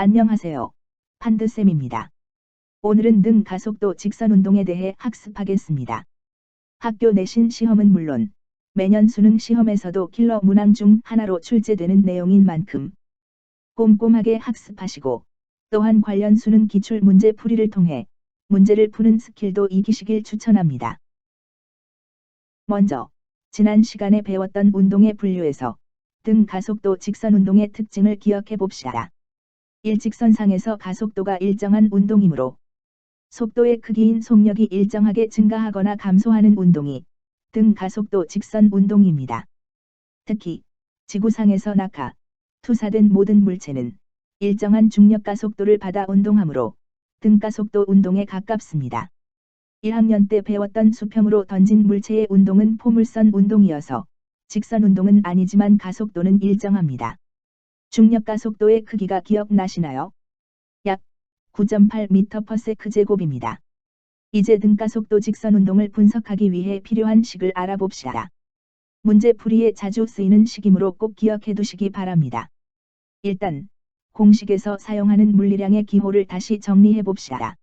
안녕하세요. 판드쌤입니다. 오늘은 등 가속도 직선 운동에 대해 학습하겠습니다. 학교 내신 시험은 물론 매년 수능 시험에서도 킬러 문항 중 하나로 출제되는 내용인 만큼 꼼꼼하게 학습하시고 또한 관련 수능 기출 문제 풀이를 통해 문제를 푸는 스킬도 익히시길 추천합니다. 먼저 지난 시간에 배웠던 운동의 분류에서 등 가속도 직선 운동의 특징을 기억해 봅시다. 일직선상에서 가속도가 일정한 운동이므로 속도의 크기인 속력이 일정하게 증가하거나 감소하는 운동이 등 가속도 직선 운동입니다. 특히 지구상에서 낙하, 투사된 모든 물체는 일정한 중력 가속도를 받아 운동하므로 등 가속도 운동에 가깝습니다. 1학년 때 배웠던 수평으로 던진 물체의 운동은 포물선 운동이어서 직선 운동은 아니지만 가속도는 일정합니다. 중력 가속도의 크기가 기억나시나요? 약 9.8m/s제곱입니다. 이제 등 가속도 직선 운동을 분석하기 위해 필요한 식을 알아봅시다. 문제 풀이에 자주 쓰이는 식이므로 꼭 기억해 두시기 바랍니다. 일단 공식에서 사용하는 물리량의 기호를 다시 정리해 봅시다.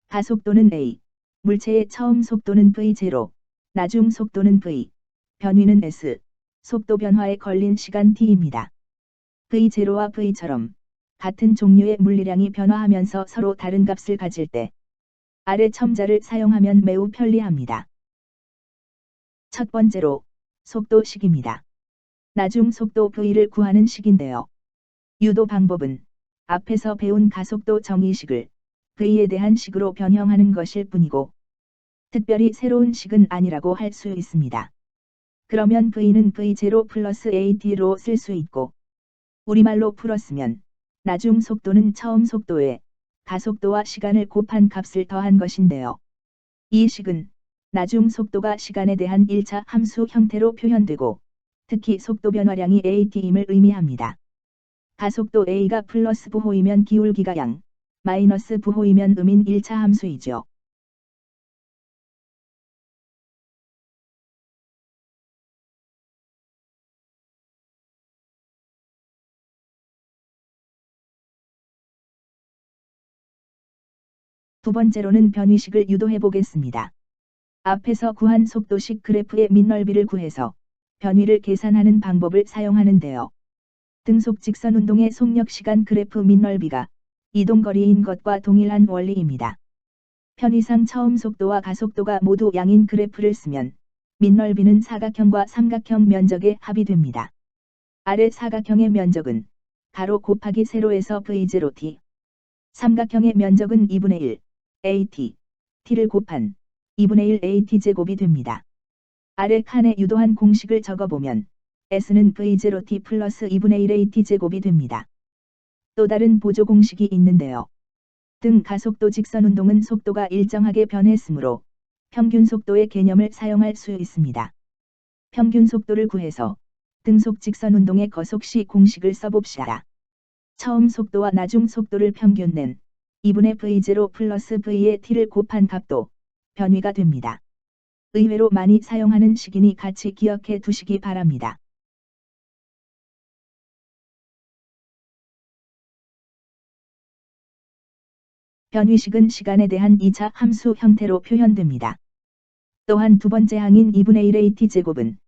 가속도는 a, 물체의 처음 속도는 v0, 나중 속도는 v, 변위는 s, 속도 변화에 걸린 시간 t입니다. v0와 v처럼 같은 종류의 물리량이 변화하면서 서로 다른 값을 가질 때 아래 첨자를 사용하면 매우 편리합니다. 첫 번째로 속도식입니다. 나중 속도 v를 구하는 식인데요. 유도 방법은 앞에서 배운 가속도 정의식을 v에 대한 식으로 변형하는 것일 뿐이고 특별히 새로운 식은 아니라고 할 수 있습니다. 그러면 v는 v0 플러스 at로 쓸 수 있고 우리말로 풀었으면 나중 속도는 처음 속도에 가속도와 시간을 곱한 값을 더한 것인데요. 이 식은 나중 속도가 시간에 대한 1차 함수 형태로 표현되고 특히 속도 변화량이 at임을 의미합니다. 가속도 a가 플러스 부호이면 기울기가 양, 마이너스 부호이면 음인 1차 함수이죠. 두 번째로는 변위식을 유도해 보겠습니다. 앞에서 구한 속도식 그래프의 밑넓이를 구해서 변위를 계산하는 방법을 사용하는데요. 등속 직선 운동의 속력 시간 그래프 밑넓이가 이동거리인 것과 동일한 원리입니다. 편의상 처음 속도와 가속도가 모두 양인 그래프를 쓰면 밑넓이는 사각형과 삼각형 면적의 합이 됩니다. 아래 사각형의 면적은 가로 곱하기 세로에서 v0t, 삼각형의 면적은 2분의 1 at, t를 곱한 2분의 1 at제곱이 됩니다. 아래 칸에 유도한 공식을 적어보면 s는 v0t 플러스 2분의 1 at제곱이 됩니다. 또 다른 보조 공식이 있는데요. 등 가속도 직선 운동은 속도가 일정하게 변했으므로 평균 속도의 개념을 사용할 수 있습니다. 평균 속도를 구해서 등속 직선 운동의 거속시 공식을 써봅시다. 처음 속도와 나중 속도를 평균 낸 2분의 v0 플러스 v의 t를 곱한 값도 변위가 됩니다. 의외로 많이 사용하는 식이니 같이 기억해 두시기 바랍니다. 변위식은 시간에 대한 2차 함수 형태로 표현됩니다. 또한 두 번째 항인 2분의 1 at제곱은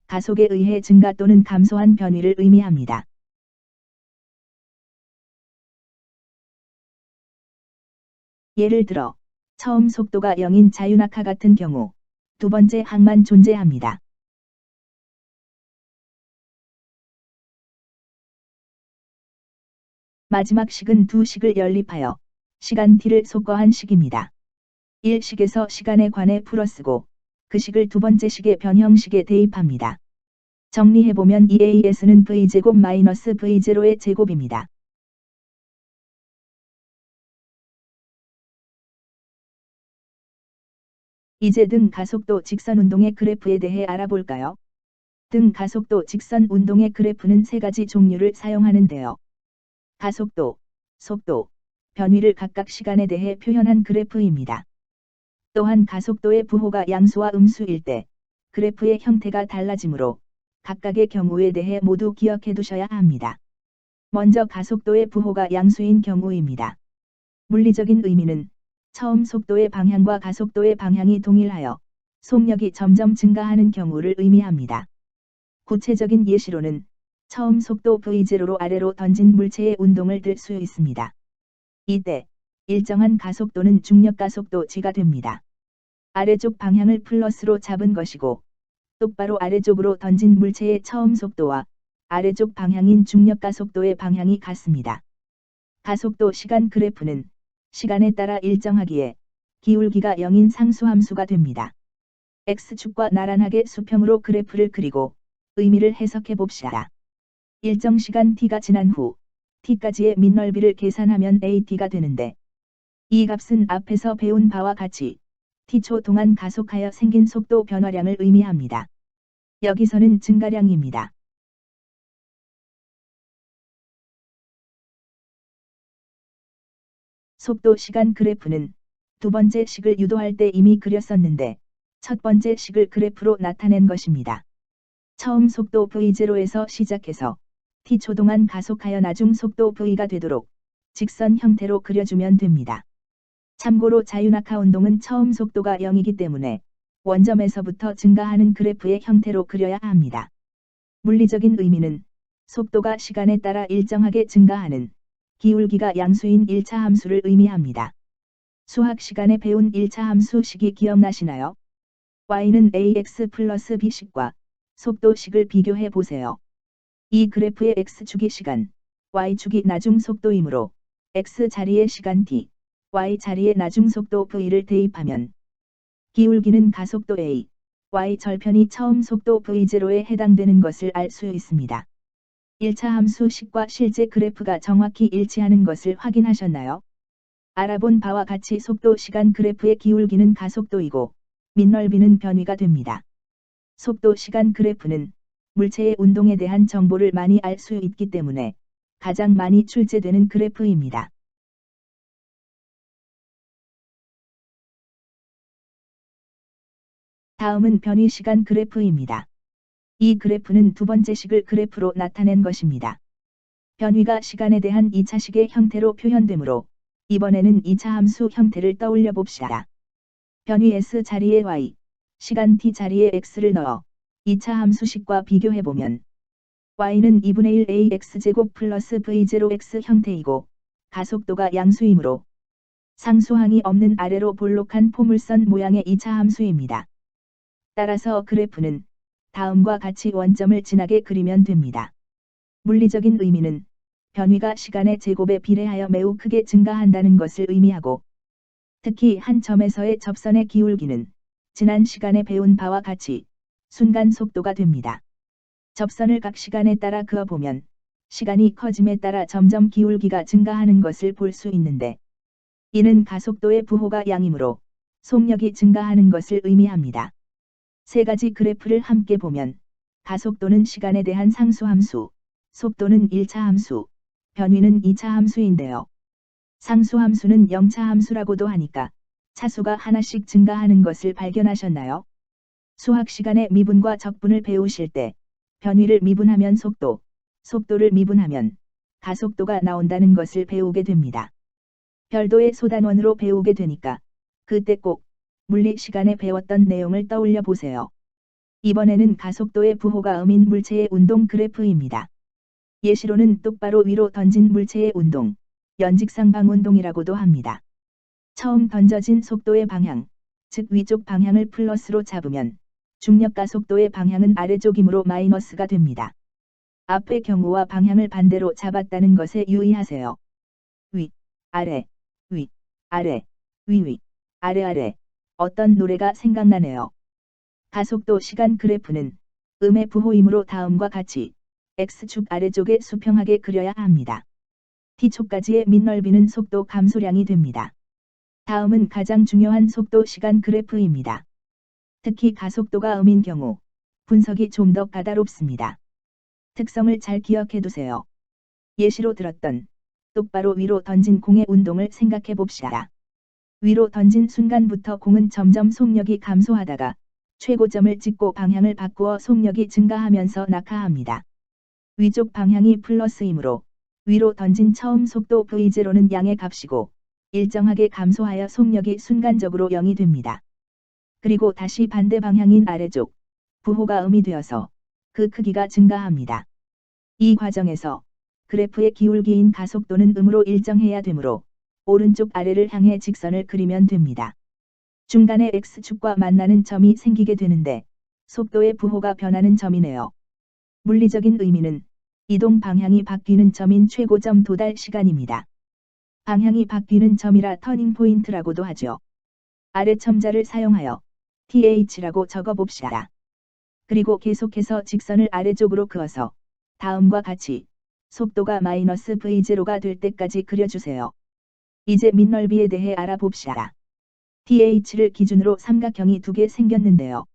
가속에 의해 증가 또는 감소한 변위를 의미합니다. 예를 들어 처음 속도가 0인 자유낙하 같은 경우 두 번째 항만 존재합니다. 마지막 식은 두 식을 연립하여 시간 t를 속거한 식입니다. 1식에서 시간에 관해 풀어쓰고 그 식을 두 번째 식의 변형식에 대입합니다. 정리해보면 2as는 v제곱 마이너스 v0의 제곱입니다. 이제 등 가속도 직선 운동의 그래프에 대해 알아볼까요? 등 가속도 직선 운동의 그래프는 세 가지 종류를 사용하는데요. 가속도, 속도, 변위를 각각 시간에 대해 표현한 그래프입니다. 또한 가속도의 부호가 양수와 음수일 때 그래프의 형태가 달라지므로 각각의 경우에 대해 모두 기억해 두셔야 합니다. 먼저 가속도의 부호가 양수인 경우입니다. 물리적인 의미는 처음 속도의 방향과 가속도의 방향이 동일하여 속력이 점점 증가하는 경우를 의미합니다. 구체적인 예시로는 처음 속도 v0로 아래로 던진 물체의 운동을 들 수 있습니다. 이때 일정한 가속도는 중력 가속도 g가 됩니다. 아래쪽 방향을 플러스로 잡은 것이고 똑바로 아래쪽으로 던진 물체의 처음 속도와 아래쪽 방향인 중력 가속도의 방향이 같습니다. 가속도 시간 그래프는 시간에 따라 일정하기에 기울기가 0인 상수함수가 됩니다. X축과 나란하게 수평으로 그래프를 그리고 의미를 해석해 봅시다. 일정 시간 t가 지난 후 t까지의 밑넓이를 계산하면 at가 되는데 이 값은 앞에서 배운 바와 같이 t초 동안 가속하여 생긴 속도 변화량을 의미합니다. 여기서는 증가량입니다. 속도 시간 그래프는 두 번째 식을 유도할 때 이미 그렸었는데 첫 번째 식을 그래프로 나타낸 것입니다. 처음 속도 v0에서 시작해서 t초 동안 가속하여 나중 속도 v가 되도록 직선 형태로 그려주면 됩니다. 참고로 자유낙하 운동은 처음 속도가 0이기 때문에 원점에서부터 증가하는 그래프의 형태로 그려야 합니다. 물리적인 의미는 속도가 시간에 따라 일정하게 증가하는 기울기가 양수인 1차 함수를 의미합니다. 수학 시간에 배운 1차 함수 식이 기억나시나요? y는 ax 플러스 b식과 속도식을 비교해 보세요. 이 그래프의 x축이 시간, y축이 나중 속도이므로 x 자리에 시간 t, y 자리에 나중 속도 v를 대입하면 기울기는 가속도 a, y 절편이 처음 속도 v0에 해당되는 것을 알 수 있습니다. 1차 함수 식과 실제 그래프가 정확히 일치하는 것을 확인하셨나요? 알아본 바와 같이 속도 시간 그래프의 기울기는 가속도이고 밑넓이는 변위가 됩니다. 속도 시간 그래프는 물체의 운동에 대한 정보를 많이 알 수 있기 때문에 가장 많이 출제되는 그래프입니다. 다음은 변위 시간 그래프입니다. 이 그래프는 두 번째 식을 그래프로 나타낸 것입니다. 변위가 시간에 대한 2차식의 형태로 표현되므로 이번에는 2차 함수 형태를 떠올려 봅시다. 변위 s 자리에 y, 시간 t 자리에 x를 넣어 2차 함수식과 비교해보면 y는 2분의 1 ax제곱 플러스 v0x 형태이고 가속도가 양수이므로 상수항이 없는 아래로 볼록한 포물선 모양의 2차 함수입니다. 따라서 그래프는 다음과 같이 원점을 진하게 그리면 됩니다. 물리적인 의미는 변위가 시간의 제곱에 비례하여 매우 크게 증가한다는 것을 의미하고 특히 한 점에서의 접선의 기울기는 지난 시간에 배운 바와 같이 순간 속도가 됩니다. 접선을 각 시간에 따라 그어보면 시간이 커짐에 따라 점점 기울기가 증가하는 것을 볼 수 있는데 이는 가속도의 부호가 양이므로 속력이 증가하는 것을 의미합니다. 세 가지 그래프를 함께 보면 가속도는 시간에 대한 상수함수, 속도는 1차 함수, 변위는 2차 함수인데요. 상수함수는 0차 함수라고도 하니까 차수가 하나씩 증가하는 것을 발견하셨나요? 수학 시간에 미분과 적분을 배우실 때 변위를 미분하면 속도, 속도를 미분하면 가속도가 나온다는 것을 배우게 됩니다. 별도의 소단원으로 배우게 되니까 그때 꼭 물리 시간에 배웠던 내용을 떠올려 보세요. 이번에는 가속도의 부호가 음인 물체의 운동 그래프입니다. 예시로는 똑바로 위로 던진 물체의 운동, 연직상방 운동이라고도 합니다. 처음 던져진 속도의 방향, 즉 위쪽 방향을 플러스로 잡으면 중력 가속도의 방향은 아래쪽이므로 마이너스가 됩니다. 앞의 경우와 방향을 반대로 잡았다는 것에 유의하세요. 위, 아래, 위, 아래, 위, 아래 아래. 어떤 노래가 생각나네요. 가속도 시간 그래프는 음의 부호이므로 다음과 같이 X축 아래쪽에 수평하게 그려야 합니다. T초까지의 밑넓이는 속도 감소량이 됩니다. 다음은 가장 중요한 속도 시간 그래프입니다. 특히 가속도가 음인 경우 분석이 좀 더 까다롭습니다. 특성을 잘 기억해 두세요. 예시로 들었던 똑바로 위로 던진 공의 운동을 생각해 봅시다. 위로 던진 순간부터 공은 점점 속력이 감소하다가 최고점을 찍고 방향을 바꾸어 속력이 증가하면서 낙하합니다. 위쪽 방향이 플러스이므로 위로 던진 처음 속도 v0는 양의 값이고 일정하게 감소하여 속력이 순간적으로 0이 됩니다. 그리고 다시 반대 방향인 아래쪽 부호가 음이 되어서 그 크기가 증가합니다. 이 과정에서 그래프의 기울기인 가속도는 음으로 일정해야 되므로 오른쪽 아래를 향해 직선을 그리면 됩니다. 중간에 x축과 만나는 점이 생기게 되는데 속도의 부호가 변하는 점이네요. 물리적인 의미는 이동 방향이 바뀌는 점인 최고점 도달 시간입니다. 방향이 바뀌는 점이라 터닝 포인트라고도 하죠. 아래 첨자를 사용하여 th라고 적어봅시다. 그리고 계속해서 직선을 아래쪽으로 그어서 다음과 같이 속도가 마이너스 v0가 될 때까지 그려주세요. 이제 밑넓이에 대해 알아봅시다. th를 기준으로 삼각형이 두 개 생겼는데요.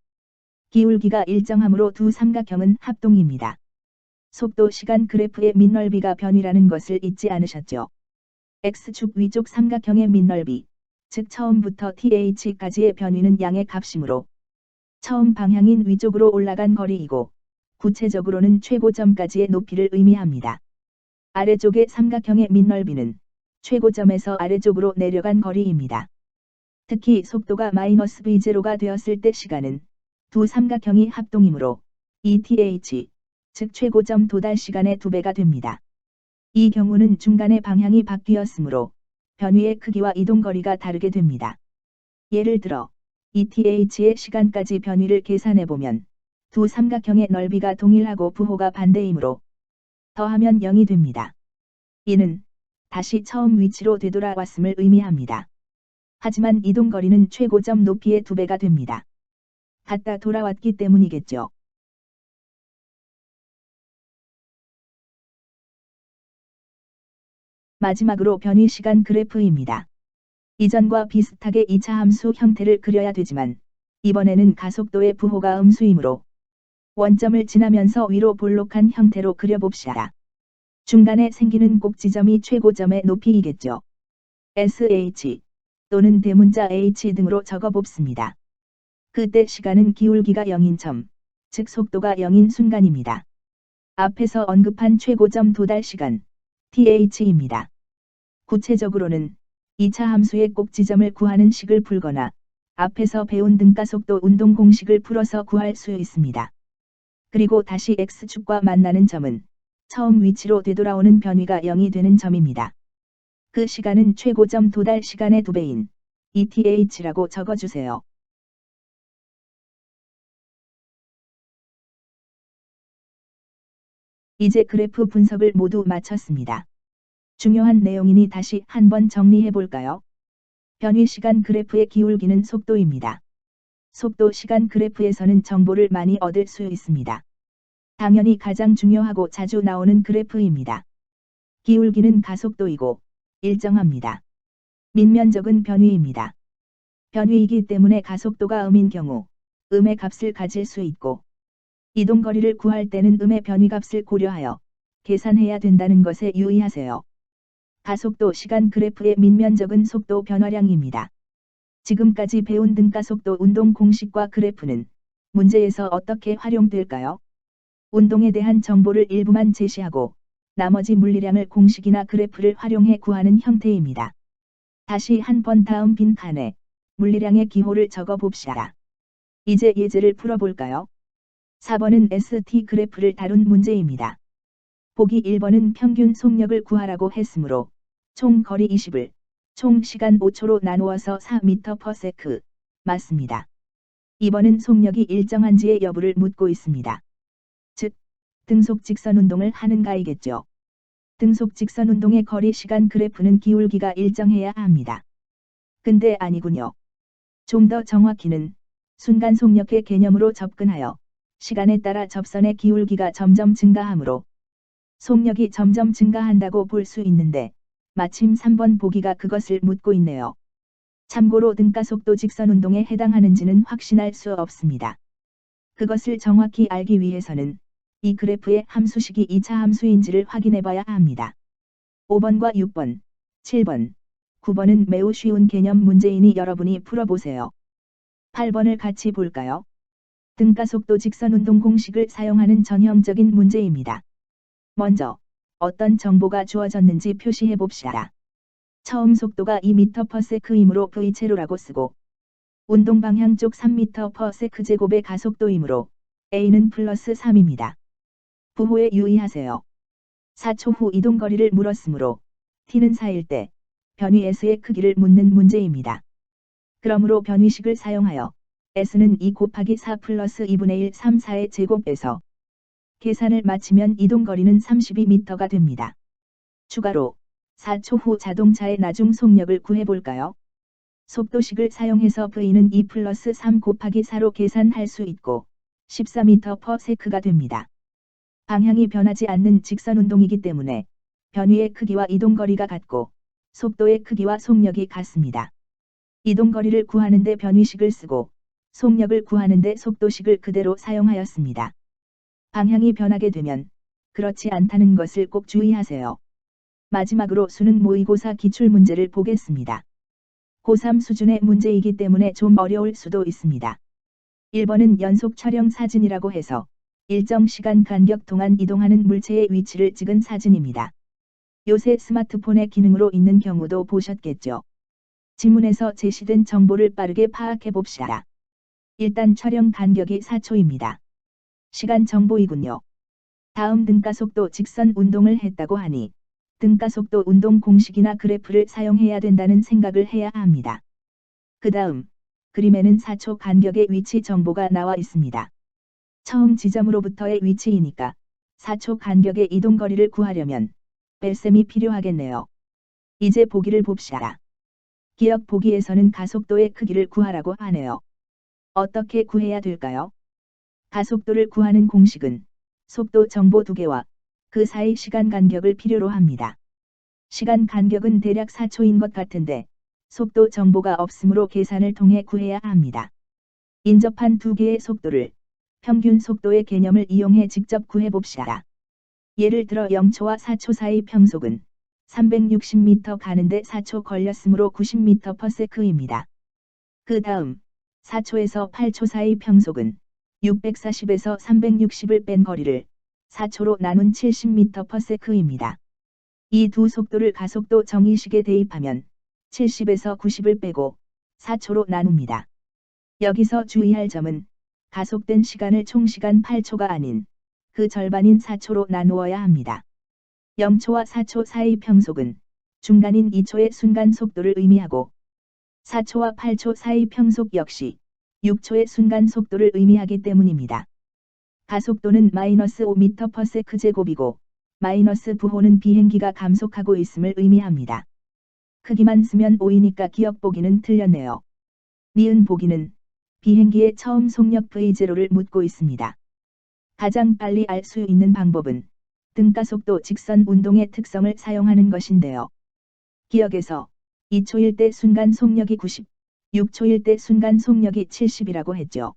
기울기가 일정하므로 두 삼각형은 합동입니다. 속도 시간 그래프의 밑넓이가 변이라는 것을 잊지 않으셨죠? x축 위쪽 삼각형의 밑넓이, 즉 처음부터 th까지의 변위는 양의 값이므로 처음 방향인 위쪽으로 올라간 거리이고 구체적으로는 최고점까지의 높이를 의미합니다. 아래쪽의 삼각형의 밑넓이는 최고점에서 아래쪽으로 내려간 거리입니다. 특히 속도가 마이너스 v0가 되었을 때 시간은 두 삼각형이 합동이므로 ETH, 즉 최고점 도달 시간의 2배가 됩니다. 이 경우는 중간의 방향이 바뀌었으므로 변위의 크기와 이동거리가 다르게 됩니다. 예를 들어 ETH의 시간까지 변위를 계산해보면 두 삼각형의 넓이가 동일하고 부호가 반대이므로 더하면 0이 됩니다. 이는 다시 처음 위치로 되돌아왔음을 의미합니다. 하지만 이동거리는 최고점 높이의 2배가 됩니다. 갔다 돌아왔기 때문이겠죠. 마지막으로 변위 시간 그래프입니다. 이전과 비슷하게 2차 함수 형태를 그려야 되지만 이번에는 가속도의 부호가 음수이므로 원점을 지나면서 위로 볼록한 형태로 그려봅시다. 중간에 생기는 꼭지점이 최고점의 높이이겠죠. SH 또는 대문자 H 등으로 적어봅습니다. 그때 시간은 기울기가 0인 점, 즉 속도가 0인 순간입니다. 앞에서 언급한 최고점 도달 시간, TH입니다. 구체적으로는 2차 함수의 꼭지점을 구하는 식을 풀거나 앞에서 배운 등가속도 운동 공식을 풀어서 구할 수 있습니다. 그리고 다시 x축과 만나는 점은 처음 위치로 되돌아오는 변위가 0이 되는 점입니다. 그 시간은 최고점 도달 시간의 2배인 ETH라고 적어주세요. 이제 그래프 분석을 모두 마쳤습니다. 중요한 내용이니 다시 한번 정리해 볼까요? 변위 시간 그래프의 기울기는 속도입니다. 속도 시간 그래프에서는 정보를 많이 얻을 수 있습니다. 당연히 가장 중요하고 자주 나오는 그래프입니다. 기울기는 가속도이고 일정합니다. 밑면적은 변위입니다. 변위이기 때문에 가속도가 음인 경우 음의 값을 가질 수 있고 이동거리를 구할 때는 음의 변위값을 고려하여 계산해야 된다는 것에 유의하세요. 가속도 시간 그래프의 밑면적은 속도 변화량입니다. 지금까지 배운 등가속도 운동 공식과 그래프는 문제에서 어떻게 활용될까요? 운동에 대한 정보를 일부만 제시하고 나머지 물리량을 공식이나 그래프를 활용해 구하는 형태입니다. 다시 한번 다음 빈 칸에 물리량의 기호를 적어 봅시다. 이제 예제를 풀어볼까요? 4번은 ST 그래프를 다룬 문제입니다. 보기 1번은 평균 속력을 구하라고 했으므로 총 거리 20을 총 시간 5초로 나누어서 4m/s 맞습니다. 2번은 속력이 일정한지의 여부를 묻고 있습니다. 즉, 등속 직선 운동을 하는가이겠죠. 등속 직선 운동의 거리 시간 그래프는 기울기가 일정해야 합니다. 근데 아니군요. 좀 더 정확히는 순간 속력의 개념으로 접근하여 시간에 따라 접선의 기울기가 점점 증가하므로 속력이 점점 증가한다고 볼 수 있는데 마침 3번 보기가 그것을 묻고 있네요. 참고로 등가속도 직선 운동에 해당하는지는 확신할 수 없습니다. 그것을 정확히 알기 위해서는 이 그래프의 함수식이 2차 함수인지를 확인해 봐야 합니다. 5번과 6번, 7번, 9번은 매우 쉬운 개념 문제이니 여러분이 풀어보세요. 8번을 같이 볼까요? 등가속도 직선 운동 공식을 사용하는 전형적인 문제입니다. 먼저 어떤 정보가 주어졌는지 표시해 봅시다. 처음 속도가 2m/s이므로 V제로라고 쓰고 운동 방향 쪽 3m/s 제곱의 가속도이므로 A는 플러스 3입니다. 부호에 유의하세요. 4초 후 이동 거리를 물었으므로 T는 4일 때 변위 S의 크기를 묻는 문제입니다. 그러므로 변위식을 사용하여 S는 2 곱하기 4 플러스 2분의 1 3 4의 제곱에서 계산을 마치면 이동 거리는 32m가 됩니다. 추가로 4초 후 자동차의 나중 속력을 구해볼까요? 속도식을 사용해서 V는 2 플러스 3 곱하기 4로 계산할 수 있고 14m/s가 됩니다. 방향이 변하지 않는 직선 운동이기 때문에 변위의 크기와 이동 거리가 같고 속도의 크기와 속력이 같습니다. 이동 거리를 구하는데 변위식을 쓰고 속력을 구하는데 속도식을 그대로 사용하였습니다. 방향이 변하게 되면 그렇지 않다는 것을 꼭 주의하세요. 마지막으로 수능 모의고사 기출문제를 보겠습니다. 고3 수준의 문제이기 때문에 좀 어려울 수도 있습니다. 1번은 연속 촬영 사진이라고 해서 일정 시간 간격 동안 이동하는 물체의 위치를 찍은 사진입니다. 요새 스마트폰의 기능으로 있는 경우도 보셨겠죠. 지문에서 제시된 정보를 빠르게 파악해 봅시다. 일단 촬영 간격이 4초입니다. 시간 정보이군요. 다음 등가속도 직선 운동을 했다고 하니 등가속도 운동 공식이나 그래프를 사용해야 된다는 생각을 해야 합니다. 그 다음 그림에는 4초 간격의 위치 정보가 나와 있습니다. 처음 지점으로부터의 위치이니까 4초 간격의 이동 거리를 구하려면 뺄셈이 필요하겠네요. 이제 보기를 봅시다. 기억 보기에서는 가속도의 크기를 구하라고 하네요. 어떻게 구해야 될까요? 가속도를 구하는 공식은 속도 정보 2개와 그 사이 시간 간격을 필요로 합니다. 시간 간격은 대략 4초인 것 같은데 속도 정보가 없으므로 계산을 통해 구해야 합니다. 인접한 2개의 속도를 평균 속도의 개념을 이용해 직접 구해봅시다. 예를 들어 0초와 4초 사이 평속은 360m 가는데 4초 걸렸으므로 90m/s입니다. 그 다음 4초에서 8초 사이 평속은 640에서 360을 뺀 거리를 4초로 나눈 70m/s입니다. 이 두 속도를 가속도 정의식에 대입하면 70에서 90을 빼고 4초로 나눕니다. 여기서 주의할 점은 가속된 시간을 총시간 8초가 아닌 그 절반인 4초로 나누어야 합니다. 0초와 4초 사이 평속은 중간인 2초의 순간 속도를 의미하고 4초와 8초 사이 평속 역시 6초의 순간 속도를 의미하기 때문입니다. 가속도는 -5m/s 제곱이고 마이너스 부호는 비행기가 감속하고 있음을 의미합니다. 크기만 쓰면 5이니까 기억 보기는 틀렸네요. 니은 보기는 비행기의 처음 속력 V0를 묻고 있습니다. 가장 빨리 알 수 있는 방법은 등가속도 직선 운동의 특성을 사용하는 것인데요. 기억에서 2초일 때 순간 속력이 90, 6초일 때 순간 속력이 70이라고 했죠.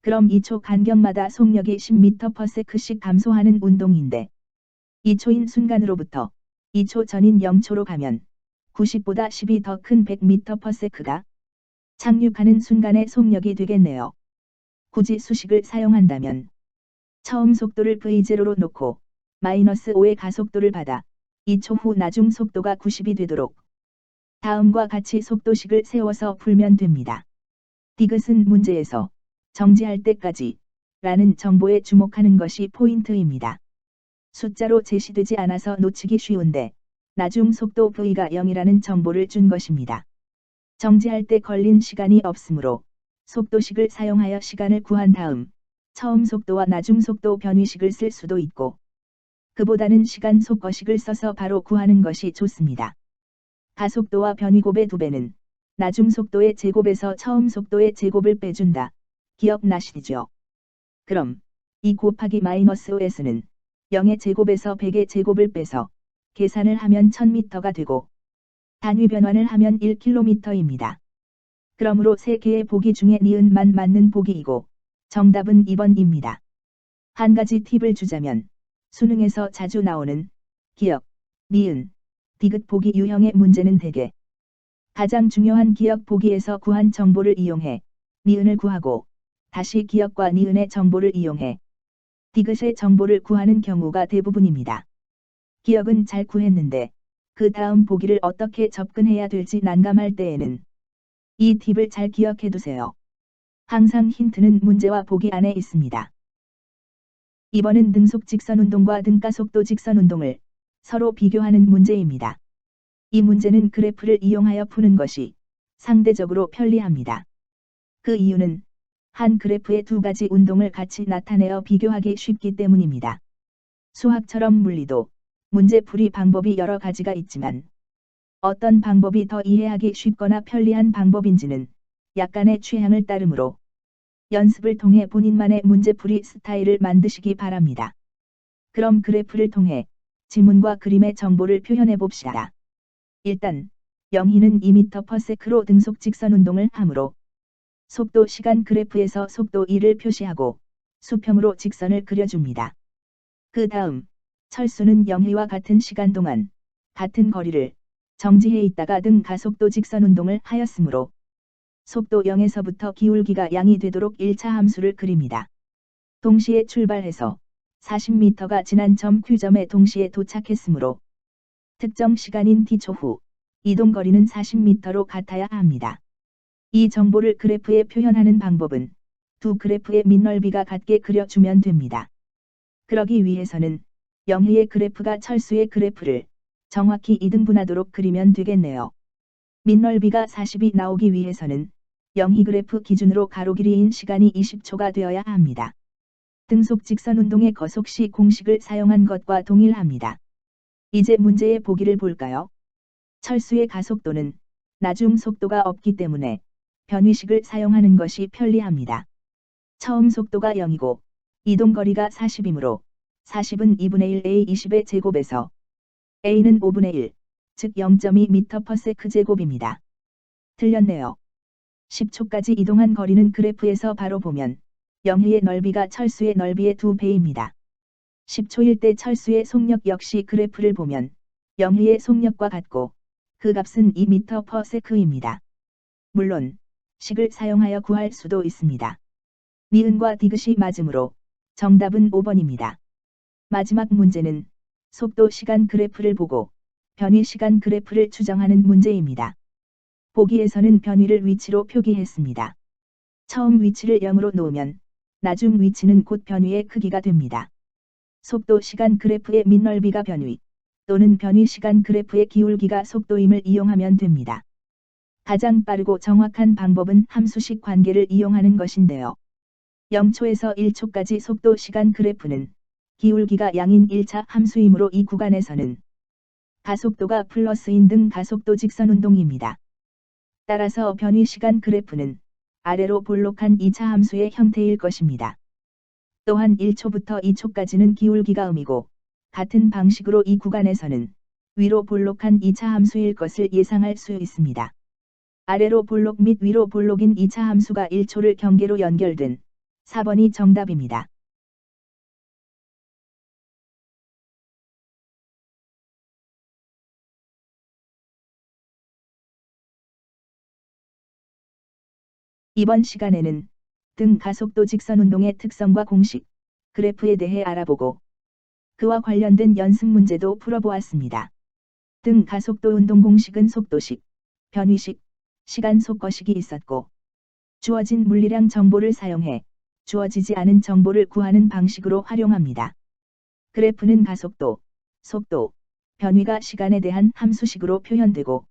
그럼 2초 간격마다 속력이 10m/s씩 감소하는 운동인데 2초인 순간으로부터 2초 전인 0초로 가면 90보다 10이 더 큰 100m/s가 착륙하는 순간의 속력이 되겠네요. 굳이 수식을 사용한다면 처음 속도를 V0로 놓고 -5의 가속도를 받아 2초 후 나중 속도가 90이 되도록 다음과 같이 속도식을 세워서 풀면 됩니다. 디귿은 문제에서 정지할 때까지 라는 정보에 주목하는 것이 포인트입니다. 숫자로 제시되지 않아서 놓치기 쉬운데 나중 속도 V가 0이라는 정보를 준 것입니다. 정지할 때 걸린 시간이 없으므로 속도식을 사용하여 시간을 구한 다음 처음 속도와 나중 속도 변위식을 쓸 수도 있고 그보다는 시간 속거식을 써서 바로 구하는 것이 좋습니다. 가속도와 변위곱의 2배는 나중 속도의 제곱에서 처음 속도의 제곱을 빼준다. 기억나시죠? 그럼 2 곱하기 -5s는 0의 제곱에서 100의 제곱을 빼서 계산을 하면 1000m가 되고 단위 변환을 하면 1km입니다. 그러므로 3개의 보기 중에 니은만 맞는 보기이고 정답은 2번입니다. 한 가지 팁을 주자면 수능에서 자주 나오는 기억, 니은, 디귿 보기 유형의 문제는 대개 가장 중요한 기억 보기에서 구한 정보를 이용해 니은을 구하고 다시 기억과 니은의 정보를 이용해 디귿의 정보를 구하는 경우가 대부분입니다. 기억은 잘 구했는데 그 다음 보기를 어떻게 접근해야 될지 난감할 때에는 이 팁을 잘 기억해 두세요. 항상 힌트는 문제와 보기 안에 있습니다. 이번은 등속 직선 운동과 등가속도 직선 운동을 서로 비교하는 문제입니다. 이 문제는 그래프를 이용하여 푸는 것이 상대적으로 편리합니다. 그 이유는 한 그래프의 두 가지 운동을 같이 나타내어 비교하기 쉽기 때문입니다. 수학처럼 물리도 문제풀이 방법이 여러 가지가 있지만 어떤 방법이 더 이해하기 쉽거나 편리한 방법인지는 약간의 취향을 따르므로 연습을 통해 본인만의 문제풀이 스타일을 만드시기 바랍니다. 그럼 그래프를 통해 지문과 그림의 정보를 표현해 봅시다. 일단 영희는 2m/s로 등속 직선 운동을 하므로 속도 시간 그래프에서 속도 2를 표시하고 수평으로 직선을 그려줍니다. 그 다음 철수는 영희와 같은 시간 동안 같은 거리를 정지해 있다가 등 가속도 직선 운동을 하였으므로 속도 0에서부터 기울기가 양이 되도록 1차 함수를 그립니다. 동시에 출발해서 40m가 지난 점 Q점에 동시에 도착했으므로 특정 시간인 T초 후 이동거리는 40m로 같아야 합니다. 이 정보를 그래프에 표현하는 방법은 두 그래프의 밑넓이가 같게 그려주면 됩니다. 그러기 위해서는 영희의 그래프가 철수의 그래프를 정확히 2등분하도록 그리면 되겠네요. 밑넓이가 40이 나오기 위해서는 영희 그래프 기준으로 가로 길이인 시간이 20초가 되어야 합니다. 등속 직선 운동의 거속시 공식을 사용한 것과 동일합니다. 이제 문제의 보기를 볼까요? 철수의 가속도는 나중 속도가 없기 때문에 변위식을 사용하는 것이 편리합니다. 처음 속도가 0이고 이동거리가 40이므로 40은 2분의 1 a 20의 제곱에서 a는 5분의 1, 즉 0.2m/s 제곱입니다. 틀렸네요. 10초까지 이동한 거리는 그래프에서 바로 보면 영희의 넓이가 철수의 넓이의 2배입니다. 10초일 때 철수의 속력 역시 그래프를 보면 영희의 속력과 같고 그 값은 2m/s입니다. 물론 식을 사용하여 구할 수도 있습니다. 니은과 디귿이 맞으므로 정답은 5번입니다. 마지막 문제는 속도 시간 그래프를 보고 변위 시간 그래프를 추정하는 문제입니다. 보기에서는 변위를 위치로 표기했습니다. 처음 위치를 0으로 놓으면 나중 위치는 곧 변위의 크기가 됩니다. 속도 시간 그래프의 밑넓이가 변위 또는 변위 시간 그래프의 기울기가 속도임을 이용하면 됩니다. 가장 빠르고 정확한 방법은 함수식 관계를 이용하는 것인데요. 0초에서 1초까지 속도 시간 그래프는 기울기가 양인 1차 함수이므로 이 구간에서는 가속도가 플러스인 등 가속도 직선 운동입니다. 따라서 변위 시간 그래프는 아래로 볼록한 2차 함수의 형태일 것입니다. 또한 1초부터 2초까지는 기울기가 음이고 같은 방식으로 이 구간에서는 위로 볼록한 2차 함수일 것을 예상할 수 있습니다. 아래로 볼록 및 위로 볼록인 2차 함수가 1초를 경계로 연결된 4번이 정답입니다. 이번 시간에는 등 가속도 직선 운동의 특성과 공식, 그래프에 대해 알아보고 그와 관련된 연습 문제도 풀어보았습니다. 등 가속도 운동 공식은 속도식, 변위식, 시간 속거식이 있었고 주어진 물리량 정보를 사용해 주어지지 않은 정보를 구하는 방식으로 활용합니다. 그래프는 가속도, 속도, 변위가 시간에 대한 함수식으로 표현되고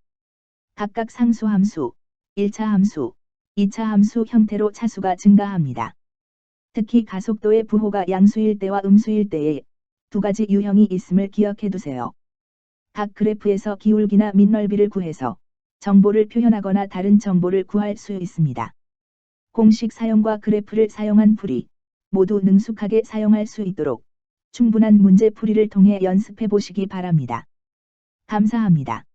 각각 상수함수, 1차 함수, 2차 함수 형태로 차수가 증가합니다. 특히 가속도의 부호가 양수일 때와 음수일 때에 두 가지 유형이 있음을 기억해 두세요. 각 그래프에서 기울기나 밑넓이를 구해서 정보를 표현하거나 다른 정보를 구할 수 있습니다. 공식 사용과 그래프를 사용한 풀이 모두 능숙하게 사용할 수 있도록 충분한 문제 풀이를 통해 연습해 보시기 바랍니다. 감사합니다.